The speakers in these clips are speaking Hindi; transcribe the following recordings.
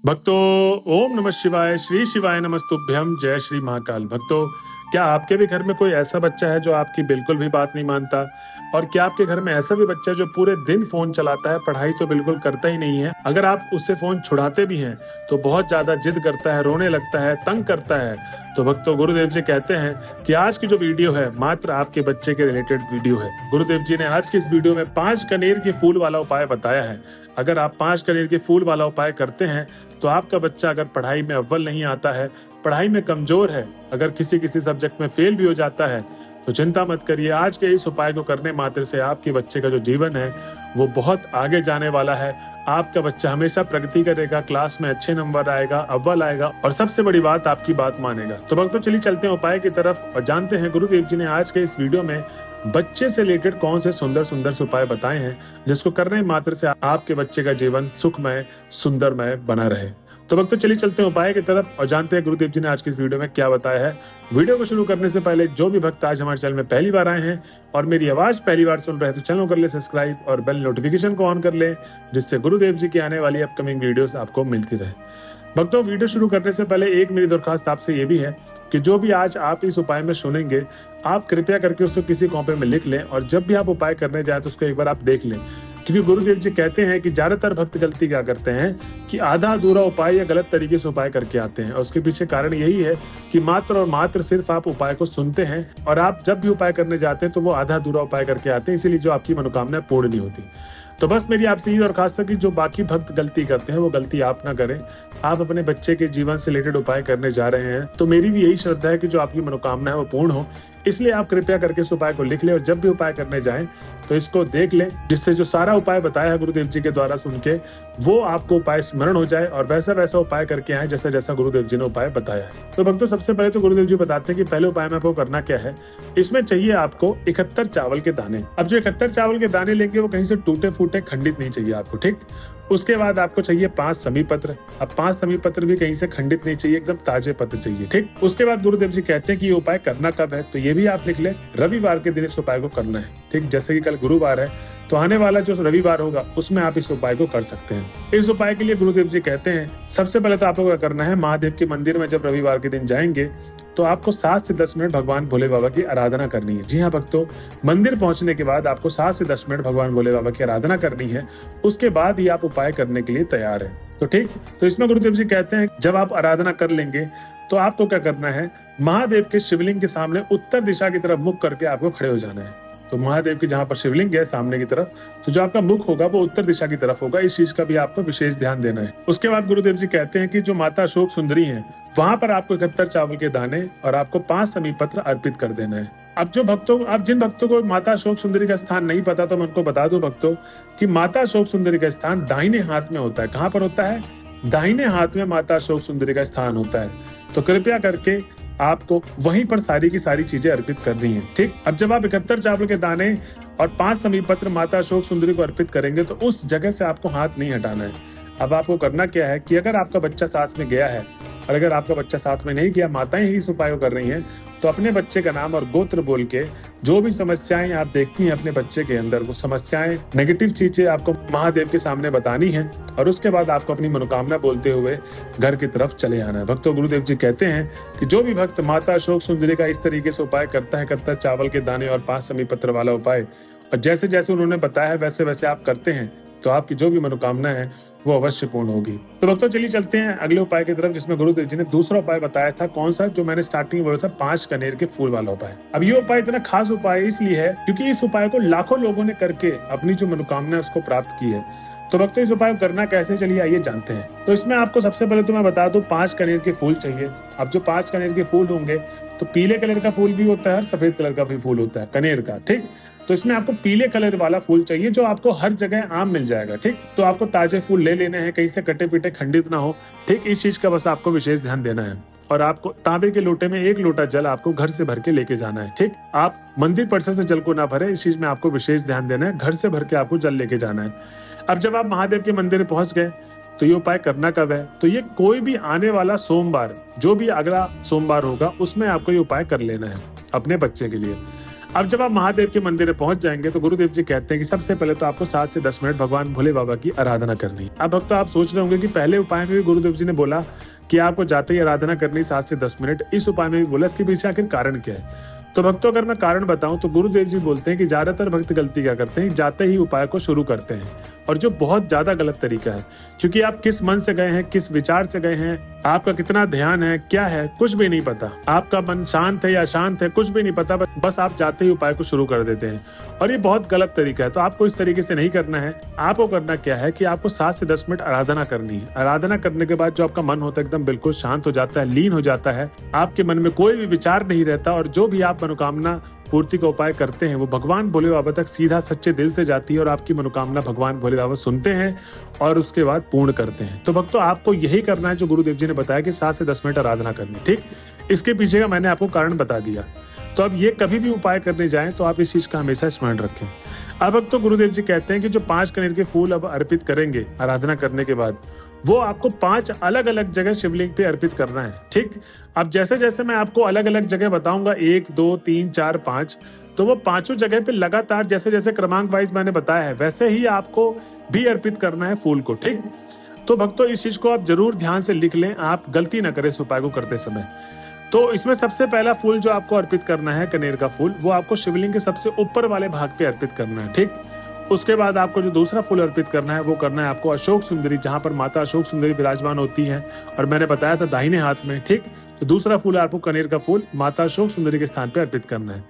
भक्तों, ओम नमः शिवाय, श्री शिवाय नमस्तुभ्यम, जय श्री महाकाल। भक्तों, क्या आपके भी घर में कोई ऐसा बच्चा है जो आपकी बिल्कुल भी बात नहीं मानता? और क्या आपके घर में ऐसा भी बच्चा है जो पूरे दिन फोन चलाता है, पढ़ाई तो बिल्कुल करता ही नहीं है? अगर आप उससे फोन छुड़ाते भी हैं तो बहुत ज्यादा जिद करता है, रोने लगता है, तंग करता है। तो भक्तों, गुरुदेव जी कहते हैं कि आज की जो वीडियो है मात्र आपके बच्चे के रिलेटेड वीडियो है। गुरुदेव जी ने आज की इस वीडियो में 5 कनेर के फूल वाला उपाय बताया है। अगर आप 5 कनेर के फूल वाला उपाय करते हैं तो आपका बच्चा अगर पढ़ाई में अव्वल नहीं आता है, पढ़ाई में कमजोर है, अगर किसी सब्जेक्ट में फेल भी हो जाता है, तो चिंता मत करिए। आज के इस उपाय को करने मात्र से आपके बच्चे का जो जीवन है वो बहुत आगे जाने वाला है। आपका बच्चा हमेशा प्रगति करेगा, क्लास में अच्छे नंबर आएगा, अव्वल आएगा और सबसे बड़ी बात, आपकी बात मानेगा। तो भक्तों, चलिए चलते हैं उपाय की तरफ और जानते हैं गुरुदेव जी ने आज के इस वीडियो में बच्चे से रिलेटेड कौन से सुंदर सुंदर से उपाय बताए हैं जिसको करने मात्र से आपके बच्चे का जीवन सुखमय सुंदरमय बना रहे। तो भक्तों, चलिए चलते हैं उपाय की तरफ और जानते हैं गुरुदेव जी ने आज की इस वीडियो में क्या बताया है। वीडियो को शुरू करने से पहले जो भी भक्त आज हमारे चैनल में पहली बार आए हैं और मेरी आवाज पहली बार सुन रहे हैं तो चैनल को कर ले सब्सक्राइब और बेल नोटिफिकेशन को ऑन कर ले, जिससे गुरुदेव जी की आने वाली अपकमिंग वीडियोस आपको मिलती रहे। भक्तों, वीडियो शुरू करने से पहले एक मेरी दरखास्त आपसे ये भी है कि जो भी आज आप इस उपाय में सुनेंगे, आप कृपया करके उसको किसी कॉपी में लिख लें और जब भी आप उपाय करने जाए तो उसको एक बार आप देख लें। क्योंकि गुरुदेव जी कहते हैं कि ज्यादातर भक्त गलती क्या करते हैं कि आधा अधूरा उपाय या गलत तरीके से उपाय करके आते हैं और उसके पीछे कारण यही है कि मात्र और मात्र सिर्फ आप उपाय को सुनते हैं और आप जब भी उपाय करने जाते हैं तो वो आधा अधूरा उपाय करके आते हैं, इसीलिए जो आपकी मनोकामना पूर्ण नहीं होती। तो बस मेरी आपसे ये दरखास्त है कि जो बाकी भक्त गलती करते हैं वो गलती आप ना करें। आप अपने बच्चे के जीवन से रिलेटेड उपाय करने जा रहे हैं तो मेरी भी यही श्रद्धा है कि जो आपकी मनोकामना है वो पूर्ण हो, इसलिए आप कृपया करके इस उपाय को लिख लें और जब भी उपाय करने जाएं तो इसको देख लें, जिससे जो सारा उपाय बताया है गुरुदेव जी के द्वारा सुन के वो आपको उपाय स्मरण हो जाए और वैसा वैसा उपाय करके आए जैसा जैसा गुरुदेव जी ने उपाय बताया है। तो भक्तों, सबसे पहले तो गुरुदेव जी बताते हैं कि पहले उपाय में आपको करना क्या है। इसमें चाहिए आपको 71 चावल के दाने। अब जो 71 चावल के दाने लेंगे वो कहीं से टूटे फूटे खंडित नहीं चाहिए आपको, ठीक। उसके बाद आपको चाहिए 5 समी पत्र। अब 5 समी पत्र भी कहीं से खंडित नहीं चाहिए, एकदम ताजे पत्र चाहिए, ठीक। उसके बाद गुरुदेव जी कहते हैं कि ये उपाय करना कब है, तो ये भी आप लिख ले, रविवार के दिन इस उपाय को करना है, ठीक। जैसे कि कल गुरुवार है तो आने वाला जो रविवार होगा उसमें आप इस उपाय को कर सकते हैं। इस उपाय के लिए गुरुदेव जी कहते हैं सबसे पहले तो आपको क्या करना है, महादेव के मंदिर में जब रविवार के दिन जाएंगे तो आपको 7 से 10 मिनट भगवान भोले बाबा की आराधना करनी है। जी हाँ भक्तों, मंदिर पहुंचने के बाद आपको 7 से 10 मिनट भगवान भोले बाबा की आराधना करनी है। उसके बाद ही आप उपाय करने के लिए तैयार हैं, तो ठीक। तो इसमें गुरुदेव जी कहते हैं जब आप आराधना कर लेंगे तो आपको क्या करना है, महादेव के शिवलिंग के सामने उत्तर दिशा की तरफ मुख करके आपको खड़े हो जाना है। तो महादेव की जहां पर शिवलिंग है सामने की तरफ, तो जो आपका मुख होगा वो उत्तर दिशा की तरफ होगा। इस चीज का भी आपको विशेष ध्यान देना है। उसके बाद गुरुदेव जी कहते हैं कि जो माता अशोक सुंदरी है वहां पर आपको 71 चावल के दाने और आपको 5 समी पत्र अर्पित कर देना है। अब जिन भक्तों को माता अशोक सुंदरी का स्थान नहीं पता तो मैं उनको बता दूं भक्तों कि माता अशोक सुंदरी का स्थान दाहिने हाथ में होता है। कहाँ पर होता है? दाहिने हाथ में माता अशोक सुंदरी का स्थान होता है। तो कृपया करके आपको वहीं पर सारी की सारी चीजें अर्पित करनी है, ठीक। अब जब आप 71 चावल के दाने और 5 समी पत्र माता अशोक सुंदरी को अर्पित करेंगे तो उस जगह से आपको हाथ नहीं हटाना है। अब आपको करना क्या है कि अगर आपका बच्चा साथ में गया है और अगर आपका बच्चा साथ में नहीं गया, माताएं ही इस उपाय को कर रही हैं, तो अपने बच्चे का नाम और गोत्र बोल के जो भी समस्याएं आप देखती हैं अपने बच्चे के अंदर, वो समस्याएं, नेगेटिव चीजें आपको महादेव के सामने बतानी है और उसके बाद आपको अपनी मनोकामना बोलते हुए घर की तरफ चले आना है। भक्तों, गुरुदेव जी कहते हैं कि जो भी भक्त माता अशोक सुंदरी का इस तरीके से उपाय करता है, 71 चावल के दाने और 5 समी पत्र वाला उपाय, और जैसे जैसे उन्होंने बताया है वैसे वैसे आप करते हैं तो आपकी जो भी मनोकामना है वो अवश्य पूर्ण होगी। तो भक्तों, चलिए चलते हैं अगले उपाय की तरफ, जिसमें गुरुदेव जी ने दूसरा उपाय बताया था। कौन सा? जो मैंने स्टार्टिंग में बोला था, 5 कनेर के फूल वाला उपाय। अब ये उपाय इतना खास उपाय इसलिए है क्योंकि इस उपाय को लाखों लोगों ने करके अपनी जो मनोकामना है उसको प्राप्त की है। तो भक्तों, इस उपाय को करना कैसे, चलिए आइए जानते हैं। तो इसमें आपको सबसे पहले तो मैं बता दूं 5 कनेर के फूल चाहिए। अब जो 5 कनेर के फूल होंगे तो पीले कलर का फूल भी होता है और सफेद कलर का भी फूल होता है कनेर का, ठीक। तो इसमें आपको पीले कलर वाला फूल चाहिए जो आपको हर जगह आम मिल जाएगा, ठीक। तो आपको ताजे फूल ले लेने हैं, कहीं से कटे पीटे खंडित ना हो, ठीक। इस चीज का बस आपको विशेष ध्यान देना है। और आपको तांबे के लोटे में 1 लोटा जल आपको घर से भर के लेके जाना है, ठीक। आप मंदिर परिसर से जल को ना भरे, इस चीज में आपको विशेष ध्यान देना है। घर से भर के आपको जल लेके जाना है। अब जब आप महादेव के मंदिर में पहुंच गए तो ये उपाय करना कब है, तो ये कोई भी आने वाला सोमवार, जो भी अगला सोमवार होगा उसमें आपको ये उपाय कर लेना है अपने बच्चे के लिए। अब जब आप महादेव के मंदिर में पहुंच जाएंगे तो गुरुदेव जी कहते हैं कि सबसे पहले तो आपको 7 से 10 मिनट भगवान भोले बाबा की आराधना करनी है। अब भक्तों आप सोच रहे होंगे कि पहले उपाय में भी गुरुदेव जी ने बोला कि आपको जाते ही आराधना करनी 7 से 10 मिनट, इस उपाय में भी बोला, इसके पीछे आखिर कारण क्या है? तो भक्तों अगर मैं कारण बताऊं तो गुरुदेव जी बोलते हैं कि ज्यादातर भक्त गलती क्या करते हैं, जाते ही उपाय को शुरू करते हैं, और जो बहुत ज्यादा गलत तरीका है। क्योंकि आप किस मन से गए हैं, किस विचार से गए हैं, आपका कितना ध्यान है, क्या है, कुछ भी नहीं पता। आपका मन शांत है या अशांत है, कुछ भी नहीं पता, बस आप जाते ही उपाय को शुरू कर देते हैं, और ये बहुत गलत तरीका है। तो आपको इस तरीके से नहीं करना है। आपको करना क्या है कि आपको 7 से 10 मिनट आराधना करनी है। आराधना करने के बाद जो आपका मन होता है एकदम बिल्कुल शांत हो जाता है, लीन हो जाता है, आपके मन में कोई भी विचार नहीं रहता, और जो भी आप मनोकामना पूर्ति का उपाय करते हैं वो भगवान भोले बाबा तक सीधा सच्चे दिल से जाती है, और आपकी मनोकामना भगवान भोले बाबा सुनते हैं और उसके बाद पूर्ण करते हैं। तो भक्तों आपको यही करना है जो गुरुदेव जी ने बताया कि 7 से 10 मिनट आराधना करनी। ठीक, इसके पीछे का मैंने आपको कारण बता दिया। तो अब ये कभी भी उपाय करने जाएं तो आप इस चीज का हमेशा स्मरण रखें। अब तो गुरुदेव जी कहते हैं कि जो 5 कनेर के फूल अब अर्पित करेंगे आराधना करने के बाद, वो आपको 5 अलग अलग जगह शिवलिंग पे अर्पित करना है। ठीक, अब जैसे जैसे मैं आपको अलग अलग जगह बताऊंगा 1 2 3 4 5, तो वो 5 जगह पे लगातार जैसे जैसे क्रमांक वाइज मैंने बताया है वैसे ही आपको भी अर्पित करना है फूल को। ठीक, तो भक्तों इस चीज को आप जरूर ध्यान से लिख लें, आप गलती ना करें इस उपाय को करते समय। तो इसमें सबसे पहला फूल जो आपको अर्पित करना है, कनेर का फूल, वो आपको शिवलिंग के सबसे ऊपर वाले भाग पे अर्पित करना है। ठीक, उसके बाद आपको जो दूसरा फूल अर्पित करना है वो करना है आपको अशोक सुंदरी, जहां पर माता अशोक सुंदरी विराजमान होती है, और मैंने बताया था दाहिने हाथ में। ठीक, तो दूसरा फूल आपको कनेर का फूल माता अशोक सुंदरी के स्थान पे अर्पित करना है।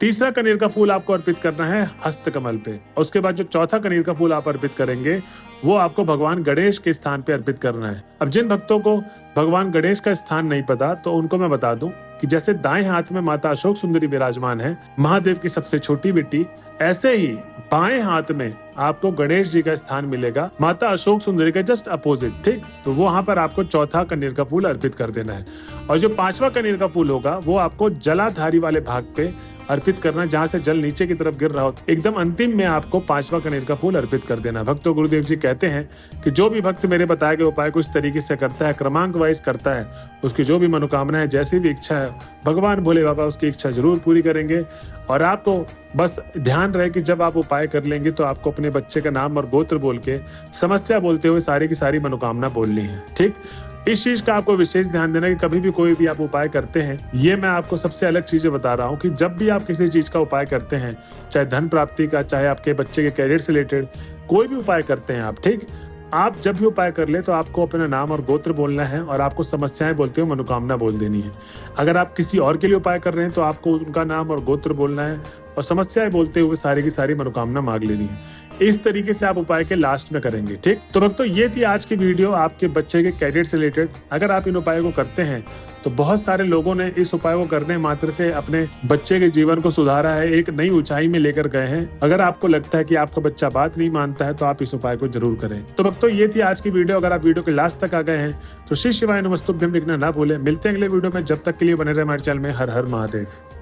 तीसरा कनेर का फूल आपको अर्पित करना है हस्त कमल पे, और उसके बाद जो चौथा कनेर का फूल आप अर्पित करेंगे वो आपको भगवान गणेश के स्थान पे अर्पित करना है। अब जिन भक्तों को भगवान गणेश का स्थान नहीं पता तो उनको मैं बता दूं कि जैसे दाएं हाथ में माता अशोक सुंदरी विराजमान है, महादेव की सबसे छोटी बेटी, ऐसे ही बाएं हाथ में आपको गणेश जी का स्थान मिलेगा माता अशोक सुंदरी के जस्ट अपोजिट। ठीक, तो वहां पर आपको चौथा कनेर का फूल अर्पित कर देना है, और जो 5वां कनेर का फूल होगा वो आपको जलाधारी वाले भाग पे अर्पित करना, जहां से जल नीचे की तरफ गिर रहा हो, एकदम अंतिम में आपको 5वां कनेर का फूल अर्पित कर देना। भक्तों गुरुदेव जी कहते हैं कि जो भी भक्त मेरे बताए गए उपाय को इस तरीके से करता है, क्रमांक वाइज करता है, उसकी जो भी मनोकामना है, जैसी भी इच्छा है, भगवान भोले बाबा उसकी इच्छा जरूर पूरी करेंगे। और आपको बस ध्यान रहे कि जब आप उपाय कर लेंगे तो आपको अपने बच्चे का नाम और गोत्र बोल के, समस्या बोलते हुए सारी की सारी मनोकामना बोलनी है। ठीक, इस चीज का आपको विशेष ध्यान देना कि कभी भी कोई भी आप उपाय करते हैं, ये मैं आपको सबसे अलग चीजें बता रहा हूँ कि जब भी आप किसी चीज का उपाय करते हैं, चाहे धन प्राप्ति का, चाहे आपके बच्चे के कैरियर से रिलेटेड कोई भी उपाय करते हैं आप, ठीक, आप जब भी उपाय कर ले तो आपको अपना नाम और गोत्र बोलना है, और आपको समस्याएं बोलते हुए मनोकामना बोल देनी है। अगर आप किसी और के लिए उपाय कर रहे हैं तो आपको उनका नाम और गोत्र बोलना है, और समस्याएं बोलते हुए सारी की सारी मनोकामना मांग लेनी है। इस तरीके से आप उपाय के लास्ट में करेंगे। ठीक, तो भक्तों ये थी आज की वीडियो आपके बच्चे के कैरियर से रिलेटेड। अगर आप इन उपायों को करते हैं तो बहुत सारे लोगों ने इस उपाय को करने मात्र से अपने बच्चे के जीवन को सुधारा है, एक नई ऊंचाई में लेकर गए हैं। अगर आपको लगता है कि आपका बच्चा बात नहीं मानता है तो आप इस उपाय को जरूर करें। तो भक्तों ये थी आज की वीडियो। अगर आप वीडियो के लास्ट तक आ गए हैं तो श्री शिवाय नमस्तुभ्यम लिखना ना भूलें। मिलते हैं अगले वीडियो में, जब तक के लिए बने रहे हमारे चैनल में। हर हर महादेव।